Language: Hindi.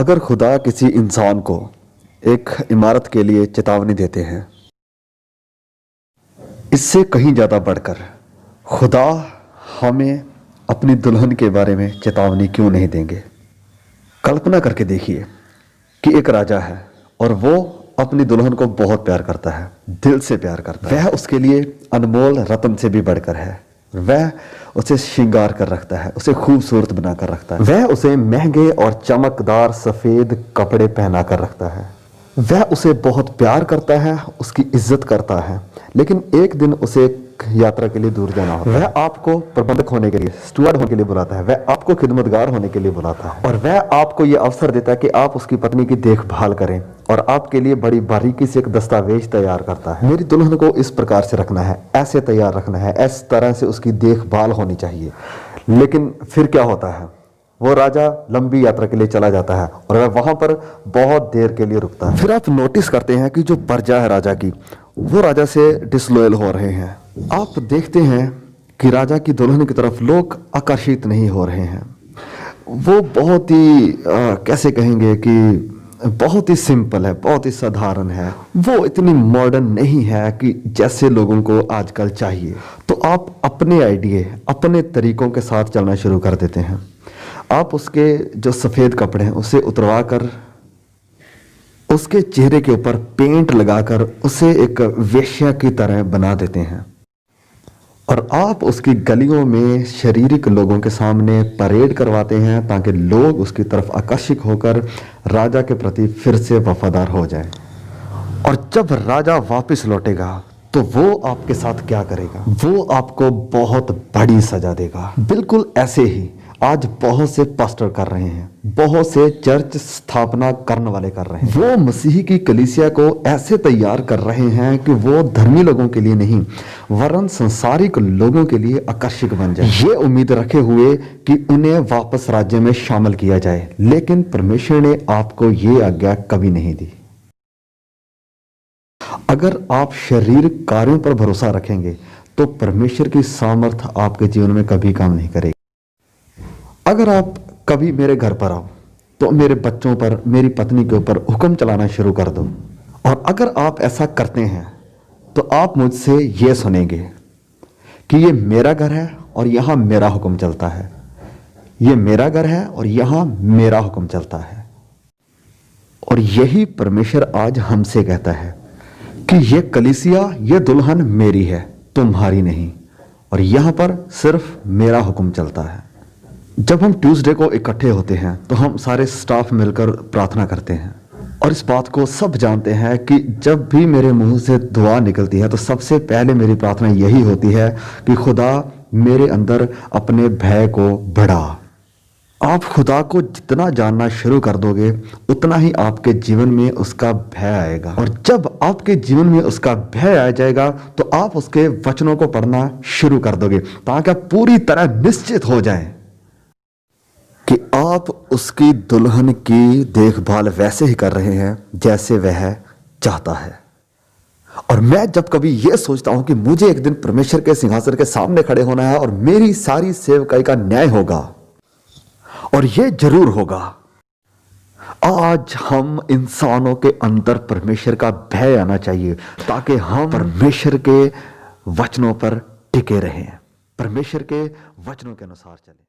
अगर खुदा किसी इंसान को एक इमारत के लिए चेतावनी देते हैं, इससे कहीं ज़्यादा बढ़कर खुदा हमें अपनी दुल्हन के बारे में चेतावनी क्यों नहीं देंगे। कल्पना करके देखिए कि एक राजा है और वो अपनी दुल्हन को बहुत प्यार करता है, दिल से प्यार करता है। वह उसके लिए अनमोल रत्न से भी बढ़कर है। वह उसे श्रृंगार कर रखता है, उसे खूबसूरत बनाकर रखता है। वह उसे महंगे और चमकदार सफेद कपड़े पहना कर रखता है। वह उसे बहुत प्यार करता है, उसकी इज्जत करता है। लेकिन एक दिन उसे यात्रा के लिए दूर जाना होता है। वह आपको प्रबंधक होने के लिए, स्टुअर्ड होने के लिए बुलाता है। वह आपको खिदमतगार होने के लिए बुलाता है और वह आपको यह अवसर देता है कि आप उसकी पत्नी की देखभाल करें और आपके लिए बड़ी बारीकी से एक दस्तावेज तैयार करता है। मेरी दुल्हन को इस प्रकार से रखना है, ऐसे तैयार रखना है, इस तरह से उसकी देखभाल होनी चाहिए। लेकिन फिर क्या होता है, वो राजा लंबी यात्रा के लिए चला जाता है और वह वहां पर बहुत देर के लिए रुकता है। फिर आप नोटिस करते हैं कि जो प्रजा है राजा की, वो राजा से डिसलॉयल हो रहे हैं। आप देखते हैं कि राजा की दुल्हन की तरफ लोग आकर्षित नहीं हो रहे हैं। वो बहुत ही कैसे कहेंगे कि बहुत ही सिंपल है, बहुत ही साधारण है। वो इतनी मॉडर्न नहीं है कि जैसे लोगों को आजकल चाहिए। तो आप अपने आइडिये, अपने तरीकों के साथ चलना शुरू कर देते हैं। आप उसके जो सफ़ेद कपड़े हैं उसे उतरवा कर उसके चेहरे के ऊपर पेंट लगाकर उसे एक वेश्या की तरह बना देते हैं और आप उसकी गलियों में शारीरिक लोगों के सामने परेड करवाते हैं ताकि लोग उसकी तरफ आकर्षित होकर राजा के प्रति फिर से वफादार हो जाएं। और जब राजा वापस लौटेगा तो वो आपके साथ क्या करेगा? वो आपको बहुत बड़ी सजा देगा। बिल्कुल ऐसे ही आज बहुत से पास्टर कर रहे हैं, बहुत से चर्च स्थापना करने वाले कर रहे हैं। वो मसीह की कलीसिया को ऐसे तैयार कर रहे हैं कि वो धर्मी लोगों के लिए नहीं वरन संसारिक लोगों के लिए आकर्षक बन जाए, ये उम्मीद रखे हुए कि उन्हें वापस राज्य में शामिल किया जाए। लेकिन परमेश्वर ने आपको ये आज्ञा कभी नहीं दी। अगर आप शारीरिक कार्यों पर भरोसा रखेंगे तो परमेश्वर की सामर्थ आपके जीवन में कभी काम नहीं करेगी। अगर आप कभी मेरे घर पर आओ तो मेरे बच्चों पर, मेरी पत्नी के ऊपर हुक्म चलाना शुरू कर दो, और अगर आप ऐसा करते हैं तो आप मुझसे ये सुनेंगे कि ये मेरा घर है और यहाँ मेरा हुक्म चलता है। ये मेरा घर है और यहाँ मेरा हुक्म चलता है। और यही परमेश्वर आज हमसे कहता है कि ये कलीसिया, ये दुल्हन मेरी है, तुम्हारी नहीं, और यहाँ पर सिर्फ मेरा हुक्म चलता है। जब हम ट्यूसडे को इकट्ठे होते हैं तो हम सारे स्टाफ मिलकर प्रार्थना करते हैं और इस बात को सब जानते हैं कि जब भी मेरे मुंह से दुआ निकलती है तो सबसे पहले मेरी प्रार्थना यही होती है कि खुदा मेरे अंदर अपने भय को बढ़ा। आप खुदा को जितना जानना शुरू कर दोगे उतना ही आपके जीवन में उसका भय आएगा, और जब आपके जीवन में उसका भय आ जाएगा तो आप उसके वचनों को पढ़ना शुरू कर दोगे ताकि आप पूरी तरह निश्चित हो जाएं कि आप उसकी दुल्हन की देखभाल वैसे ही कर रहे हैं जैसे वह चाहता है। और मैं जब कभी यह सोचता हूं कि मुझे एक दिन परमेश्वर के सिंहासन के सामने खड़े होना है और मेरी सारी सेवकाई का न्याय होगा, और यह जरूर होगा, आज हम इंसानों के अंदर परमेश्वर का भय आना चाहिए ताकि हम परमेश्वर के वचनों पर टिके रहें, परमेश्वर के वचनों के अनुसार चलें।